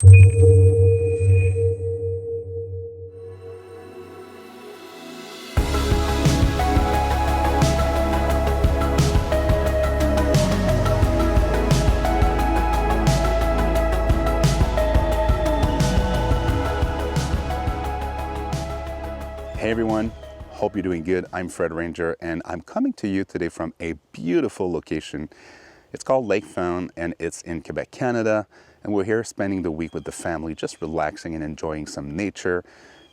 Hey everyone, hope you're doing good. I'm Fred Ranger and I'm coming to you today from a beautiful location. It's called Lake Found and it's in Quebec, Canada. And we're here spending the week with the family, just relaxing and enjoying some nature.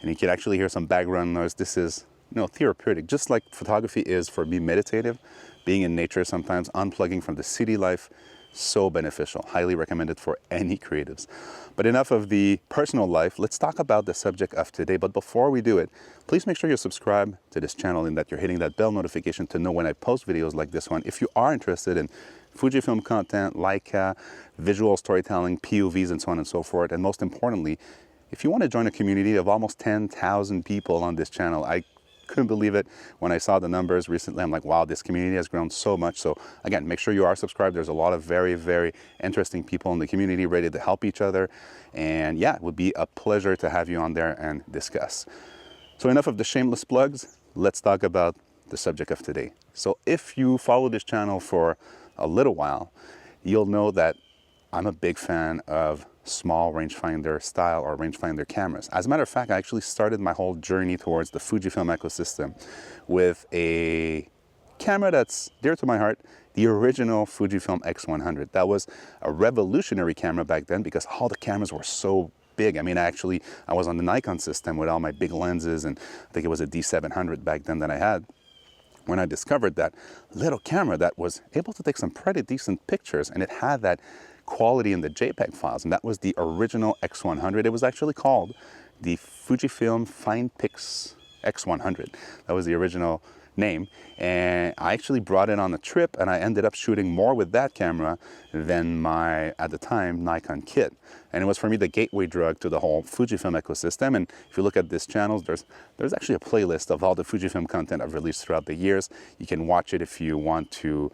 And you can actually hear some background noise. This is, therapeutic, just like photography is for me meditative. Being in nature sometimes, unplugging from the city life, so beneficial. Highly recommended for any creatives. But enough of the personal life. Let's talk about the subject of today. But before we do it, please make sure you subscribe to this channel and that you're hitting that bell notification to know when I post videos like this one. If you are interested in Fujifilm content, Leica, visual storytelling, POVs, and so on and so forth, and most importantly, if you want to join a community of almost 10,000 people on this channel, I couldn't believe it when I saw the numbers recently. I'm like, wow, this community has grown so much. So again, make sure you are subscribed. There's a lot of very, very interesting people in the community ready to help each other. And yeah, it would be a pleasure to have you on there and discuss. So enough of the shameless plugs. Let's talk about the subject of today. So if you follow this channel for a little while, you'll know that I'm a big fan of small rangefinder style or rangefinder cameras. As a matter of fact, I actually started my whole journey towards the Fujifilm ecosystem with a camera that's dear to my heart, the original Fujifilm X-100. That was a revolutionary camera back then because all the cameras were so big. I mean, I was on the Nikon system with all my big lenses, and I think it was a D700 back then that I had. When I discovered that little camera that was able to take some pretty decent pictures, and it had that quality in the JPEG files, and that was the original X100. It was actually called the Fujifilm FinePix X100. That was the original name, and I actually brought it on a trip, and I ended up shooting more with that camera than my, at the time, Nikon kit. And it was for me the gateway drug to the whole Fujifilm ecosystem. And if you look at this channel, there's actually a playlist of all the Fujifilm content I've released throughout the years. You can watch it if you want to,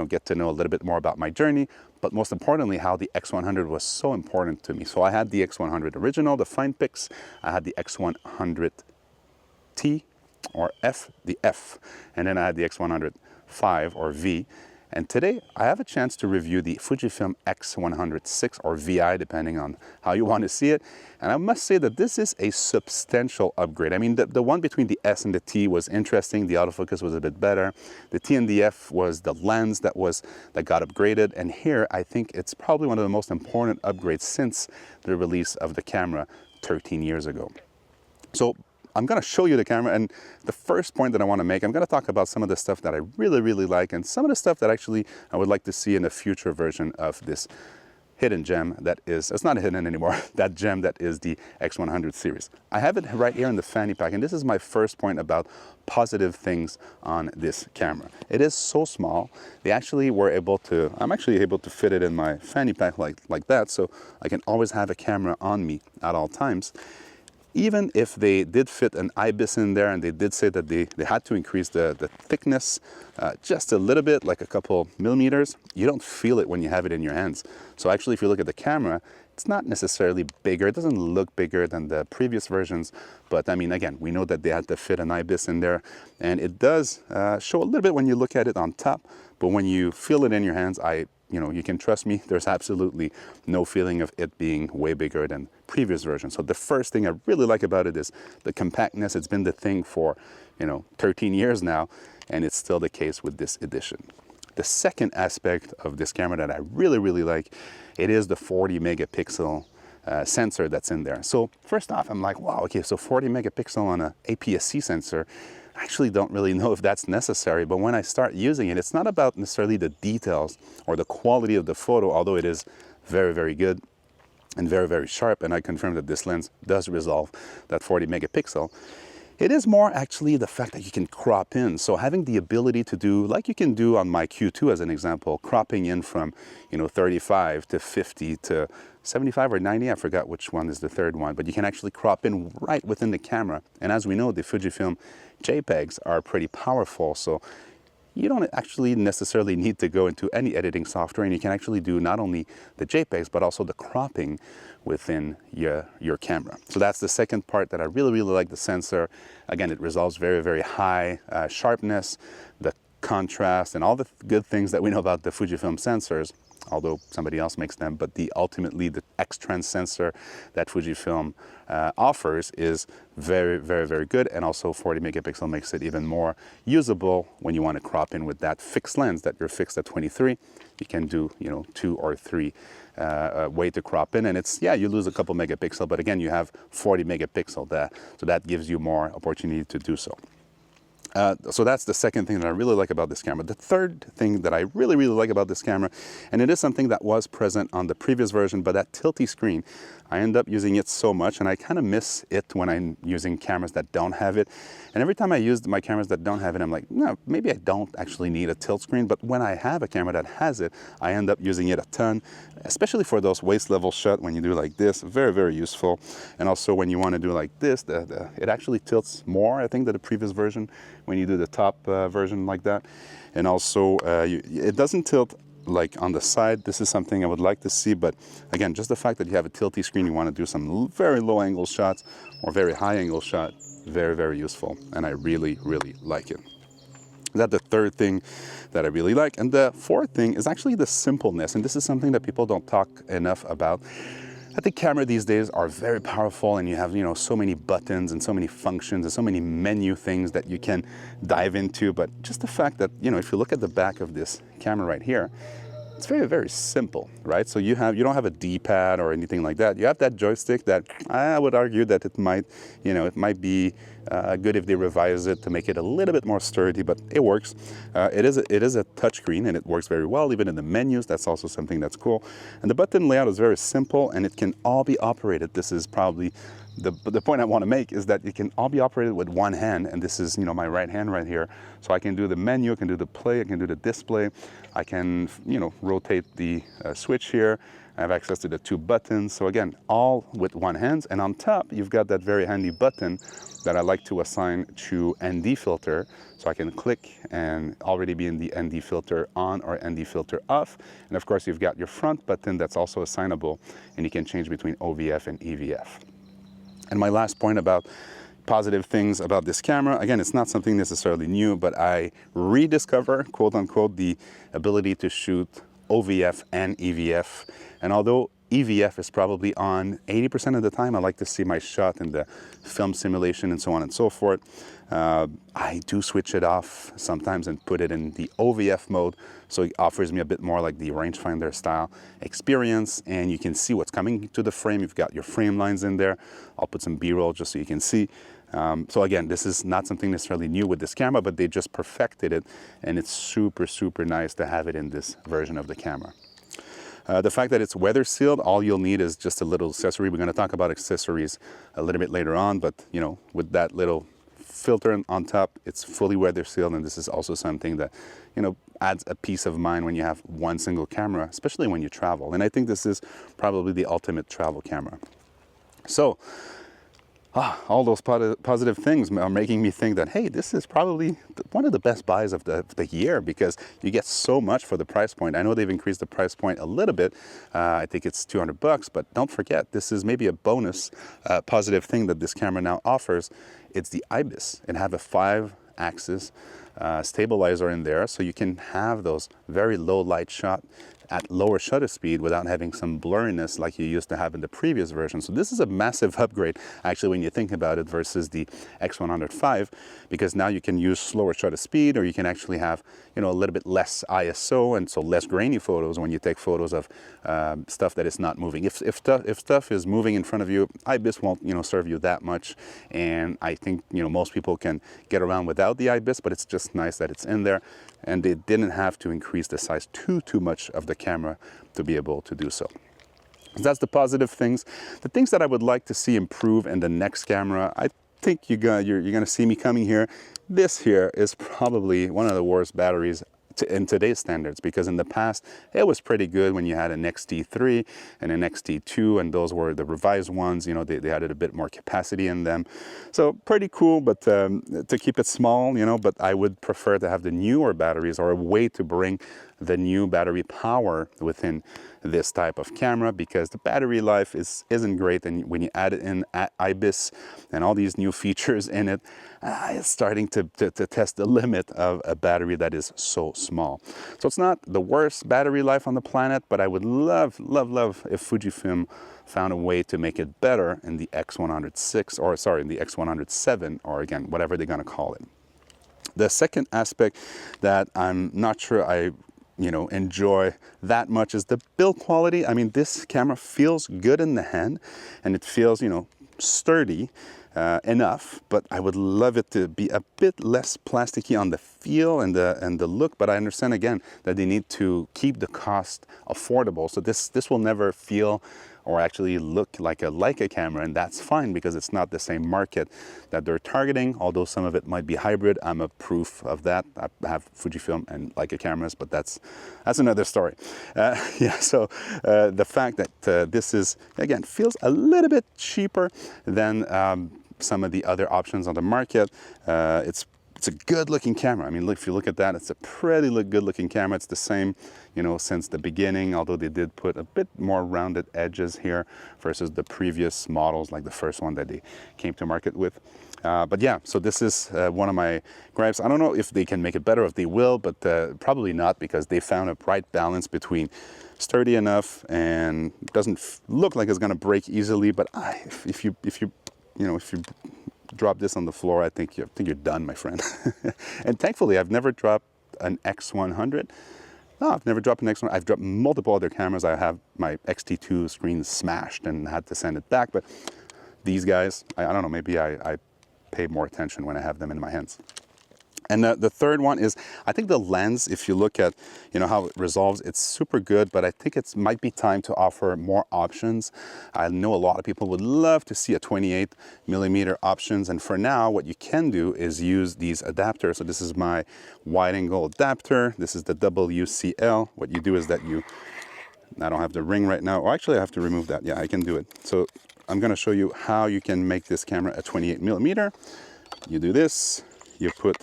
get to know a little bit more about my journey. But most importantly, how the X100 was so important to me. So I had the X100 original, the FinePix. I had the X100T or F, the F, and then I had the X100V or V. And today I have a chance to review the Fujifilm X100VI or VI, depending on how you want to see it. And I must say that this is a substantial upgrade. I mean, the one between the S and the T was interesting. The autofocus was a bit better. The T and the F was the lens that got upgraded. And here, I think it's probably one of the most important upgrades since the release of the camera 13 years ago. So I'm going to show you the camera, and the first point that I want to make, I'm going to talk about some of the stuff that I really, really like, and some of the stuff that actually I would like to see in a future version of this hidden gem that is, it's not hidden anymore, that gem that is the X100 series. I have it right here in the fanny pack, and this is my first point about positive things on this camera. It is so small. They actually were able to, I'm actually able to fit it in my fanny pack like that, so I can always have a camera on me at all times. Even if they did fit an IBIS in there, and they did say that they had to increase the thickness just a little bit, like a couple millimeters, you don't feel it when you have it in your hands. So actually, if you look at the camera, it's not necessarily bigger. It doesn't look bigger than the previous versions. But I mean, again, we know that they had to fit an IBIS in there. And it does show a little bit when you look at it on top. But when you feel it in your hands, you can trust me, there's absolutely no feeling of it being way bigger than previous versions. So the first thing I really like about it is the compactness. It's been the thing for, 13 years now, and it's still the case with this edition. The second aspect of this camera that I really, really like, it is the 40 megapixel sensor that's in there. So first off, I'm like, wow, okay, so 40 megapixel on a APS-C sensor. I actually don't really know if that's necessary, but when I start using it, it's not about necessarily the details or the quality of the photo, although it is very, very good and very, very sharp, and I confirm that this lens does resolve that 40 megapixel. It is more actually the fact that you can crop in. So having the ability to do, like you can do on my Q2 as an example, cropping in from 35 to 50 to 75 or 90, I forgot which one is the third one, but you can actually crop in right within the camera. And as we know, the Fujifilm JPEGs are pretty powerful, so you don't actually necessarily need to go into any editing software, and you can actually do not only the JPEGs, but also the cropping within your camera. So that's the second part that I really, really like the sensor. Again, it resolves very, very high sharpness, the contrast, and all the good things that we know about the Fujifilm sensors, although somebody else makes them, but ultimately the X-Trans sensor that Fujifilm offers is very, very, very good, and also 40 megapixel makes it even more usable when you want to crop in with that fixed lens that you're fixed at 23. You can do, 2 or 3 way to crop in, and it's, yeah, you lose a couple megapixel, but again, you have 40 megapixel there, so that gives you more opportunity to do so. So that's the second thing that I really like about this camera. The third thing that I really, really like about this camera, and it is something that was present on the previous version, but that tilty screen, I end up using it so much, and I kind of miss it when I'm using cameras that don't have it. And every time I use my cameras that don't have it, I'm like, no, maybe I don't actually need a tilt screen, but when I have a camera that has it, I end up using it a ton, especially for those waist level shot when you do like this, very, very useful. And also when you want to do like this, it actually tilts more, I think, than the previous version when you do the top version like that. And also it doesn't tilt like on the side. This is something I would like to see, but again, just the fact that you have a tilty screen, you want to do some very low angle shots or very high angle shot, very, very useful, and I really, really like it. That's the third thing that I really like. And the fourth thing is actually the simpleness, and this is something that people don't talk enough about. I think cameras these days are very powerful, and you have, so many buttons and so many functions and so many menu things that you can dive into. But just the fact that, if you look at the back of this camera right here, it's very, very simple, right? So you don't have a D-pad or anything like that. You have that joystick that I would argue that it might be good if they revise it to make it a little bit more sturdy, but it works. It is a touchscreen, and it works very well, even in the menus. That's also something that's cool. And the button layout is very simple, and it can all be operated. This is probably the point I want to make, is that it can all be operated with one hand, and this is my right hand right here. So I can do the menu, I can do the play, I can do the display, I can rotate the switch here. I have access to the 2 buttons. So again, all with one hand. And on top, you've got that very handy button that I like to assign to ND filter. So I can click and already be in the ND filter on or ND filter off. And of course, you've got your front button that's also assignable, and you can change between OVF and EVF. And my last point about positive things about this camera, again, it's not something necessarily new, but I rediscover, quote unquote, the ability to shoot OVF and EVF. And although EVF is probably on 80% of the time, I like to see my shot in the film simulation and so on and so forth. I do switch it off sometimes and put it in the OVF mode, so it offers me a bit more like the rangefinder style experience, and you can see what's coming to the frame. You've got your frame lines in there. I'll put some B-roll just so you can see. So again, this is not something necessarily new with this camera, but they just perfected it, and it's super, super nice to have it in this version of the camera. The fact that it's weather sealed, all you'll need is just a little accessory. We're going to talk about accessories a little bit later on, but with that little filter on top, it's fully weather sealed, and this is also something that adds a peace of mind when you have one single camera, especially when you travel. And I think this is probably the ultimate travel camera. So all those positive things are making me think that, hey, this is probably one of the best buys of the year, because you get so much for the price point. I know they've increased the price point a little bit. I think it's $200, but don't forget, this is maybe a bonus positive thing that this camera now offers. It's the IBIS. It have a 5-axis stabilizer in there, so you can have those very low light shot at lower shutter speed without having some blurriness like you used to have in the previous version. So this is a massive upgrade, actually, when you think about it, versus the X-100VI, because now you can use slower shutter speed, or you can actually have a little bit less ISO, and so less grainy photos when you take photos of stuff that is not moving. If stuff is moving in front of you, IBIS won't serve you that much, and I think most people can get around without the IBIS, but it's just nice that it's in there, and they didn't have to increase the size too much of the camera to be able to do so. That's the positive things. The things that I would like to see improve in the next camera, I think you're gonna see me coming here. This here is probably one of the worst batteries in today's standards, because in the past it was pretty good when you had an X-T3 and an X-T2, and those were the revised ones. You know, they added a bit more capacity in them, so pretty cool. But to keep it small, you know, but I would prefer to have the newer batteries, or a way to bring the new battery power within this type of camera, because the battery life isn't great, and when you add it in IBIS and all these new features in it, it's starting to test the limit of a battery that is so small. So it's not the worst battery life on the planet, but I would love if Fujifilm found a way to make it better in the X-100VI, or sorry, in the X-100VII, or again, whatever they're going to call it. The second aspect that I'm not sure I enjoy that much is the build quality. I mean, this camera feels good in the hand, and it feels, sturdy enough, but I would love it to be a bit less plasticky on the feel and the look. But I understand again that they need to keep the cost affordable, so this will never feel or actually look like a Leica camera, and that's fine, because it's not the same market that they're targeting, although some of it might be hybrid. I'm a proof of that. I have Fujifilm and Leica cameras, but that's another story. So the fact that this is, again, feels a little bit cheaper than some of the other options on the market. It's a good looking camera. I mean, look, if you look at that, it's a pretty good looking camera. It's the same, since the beginning, although they did put a bit more rounded edges here versus the previous models, like the first one that they came to market with. But yeah, so this is one of my gripes. I don't know if they can make it better, if they will, but probably not, because they found a right balance between sturdy enough and doesn't look like it's going to break easily. But if you drop this on the floor, I think you're done, my friend. And thankfully, I've never dropped an X100. No, I've never dropped an X100. I've dropped multiple other cameras. I have my X-T2 screen smashed and had to send it back. But these guys, I don't know, maybe I pay more attention when I have them in my hands. And the third one is, I think the lens, if you look at, how it resolves, it's super good, but I think it might be time to offer more options. I know a lot of people would love to see a 28mm options, and for now, what you can do is use these adapters. So this is my wide-angle adapter. This is the WCL. What you do is that I don't have the ring right now. Oh, actually, I have to remove that. Yeah, I can do it. So I'm going to show you how you can make this camera a 28mm. You do this, you put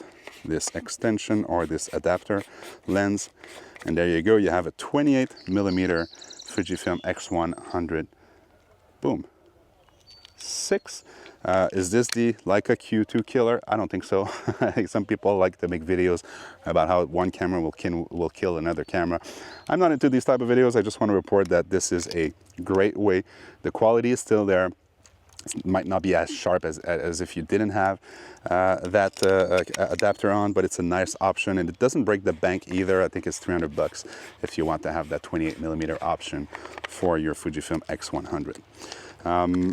this extension or this adapter lens, and there you go. You have a 28mm Fujifilm X100. Boom. 6. Is this the Leica Q2 killer? I don't think so. Some people like to make videos about how one camera will kill another camera. I'm not into these type of videos. I just want to report that this is a great way. The quality is still there. It might not be as sharp as if you didn't have that adapter on, but it's a nice option, and it doesn't break the bank either. I think it's $300 if you want to have that 28mm option for your Fujifilm X100.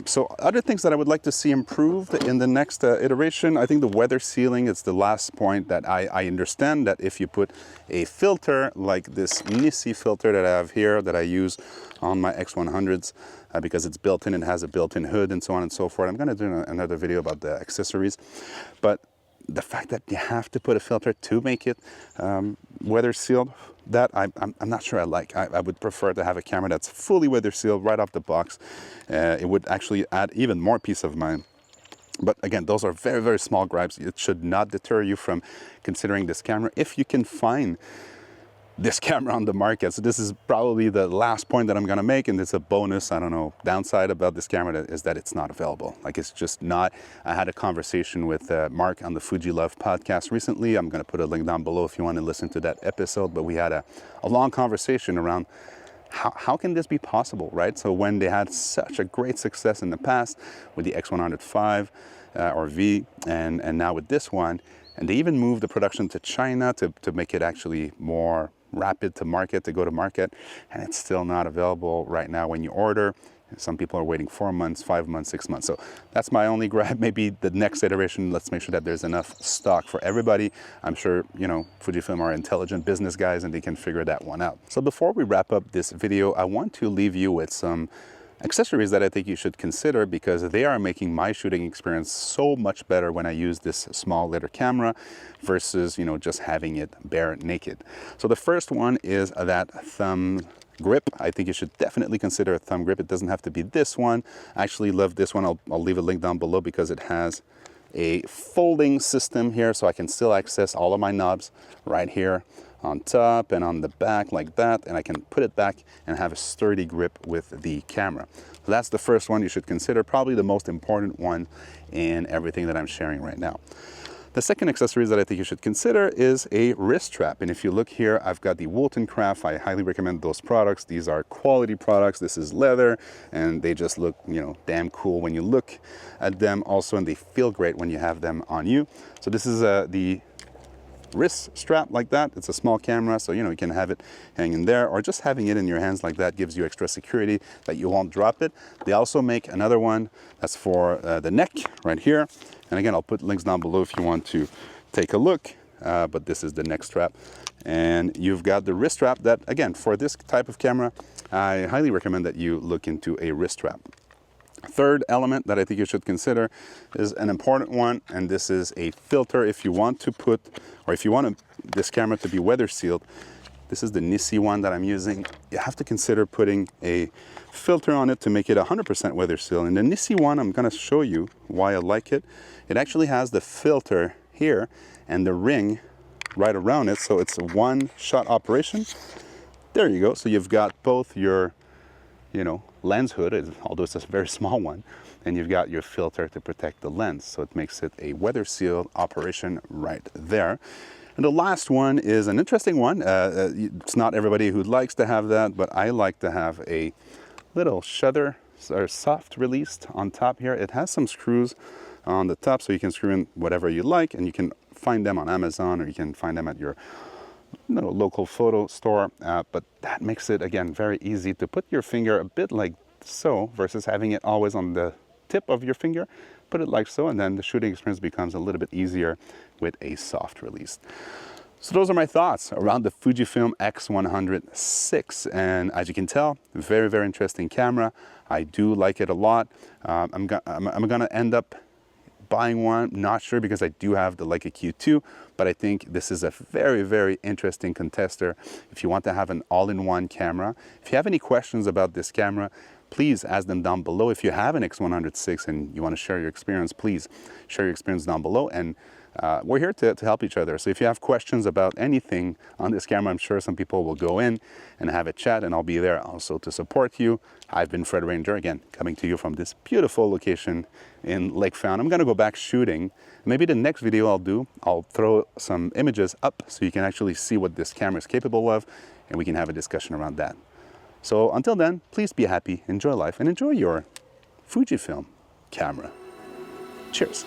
So other things that I would like to see improved in the next iteration, I think the weather sealing is the last point that I understand that if you put a filter like this Nissi filter that I have here, that I use on my X100s, because it's built in and has a built-in hood and so on and so forth. I'm going to do another video about the accessories, but the fact that you have to put a filter to make it weather sealed, that I'm not sure I like. I would prefer to have a camera that's fully weather sealed right off the box. It would actually add even more peace of mind. But again, those are very, very small gripes. It should not deter you from considering this camera if you can find this camera on the market. So this is probably the last point that I'm gonna make, and it's a bonus, I don't know, downside about this camera is that it's not available. Like, it's just not. I had a conversation with Mark on the Fuji Love podcast recently. I'm gonna put a link down below if you want to listen to that episode, but we had a long conversation around how can this be possible, right? So when they had such a great success in the past with the X-100V or V, and now with this one, and they even moved the production to China to make it actually more rapid to market, to go to market, and it's still not available right now when you order. Some people are waiting 4 months, 5 months, 6 months. So that's my only gripe. Maybe the next iteration, let's make sure that there's enough stock for everybody. I'm sure, Fujifilm are intelligent business guys and they can figure that one out. So before we wrap up this video, I want to leave you with some accessories that I think you should consider, because they are making my shooting experience so much better when I use this small little camera versus, you know, just having it bare naked. So the first one is that thumb grip. I think you should definitely consider a thumb grip. It doesn't have to be this one. I actually love this one. I'll leave a link down below because it has a folding system here, so I can still access all of my knobs right here on top and on the back like that, and I can put it back and have a sturdy grip with the camera. So that's the first one you should consider, probably the most important one in everything that I'm sharing right now. The second accessory that I think you should consider is a wrist strap. And if you look here, I've got the Woolton Craft. I highly recommend those products. These are quality products. This is leather, and they just look, you know, damn cool when you look at them also, and they feel great when you have them on you. So this is the wrist strap like that. It's a small camera, so you know you can have it hanging there, or just having it in your hands like that gives you extra security that you won't drop it. They also make another one that's for the neck right here, and again I'll put links down below if you want to take a look, but this is the neck strap. And you've got the wrist strap that, again, for this type of camera, I highly recommend that you look into a wrist strap. Third element that I think you should consider is an important one, and this is a filter. If you want to put, or if you want this camera to be weather sealed, this is the Nissi one that I'm using. You have to consider putting a filter on it to make it 100% weather sealed. And the Nissi one, I'm gonna show you why I like it. It actually has the filter here and the ring right around it, so it's a one-shot operation. There you go. So you've got both your, you know, lens hood, although it's a very small one, and you've got your filter to protect the lens, so it makes it a weather seal operation right there. And the last one is an interesting one. It's not everybody who likes to have that, but I like to have a little shutter or soft released on top here. It has some screws on the top, so you can screw in whatever you like, and you can find them on Amazon, or you can find them at your local photo store, but that makes it, again, very easy to put your finger a bit like so versus having it always on the tip of your finger. Put it like so, and then the shooting experience becomes a little bit easier with a soft release. So those are my thoughts around the Fujifilm X-100VI, and as you can tell, very, very interesting camera. I do like it a lot. I'm gonna end up buying one, not sure, because I do have the Leica Q2, but I think this is a very, very interesting contester if you want to have an all-in-one camera. If you have any questions about this camera, please ask them down below. If you have an X-100VI and you want to share your experience, please share your experience down below, and we're here to help each other. So if you have questions about anything on this camera, I'm sure some people will go in and have a chat, and I'll be there also to support you. I've been Fred Ranger, again, coming to you from this beautiful location in Lake Fountain. I'm gonna go back shooting. Maybe the next video I'll throw some images up so you can actually see what this camera is capable of, and we can have a discussion around that. So until then, please be happy, enjoy life, and enjoy your Fujifilm camera. Cheers.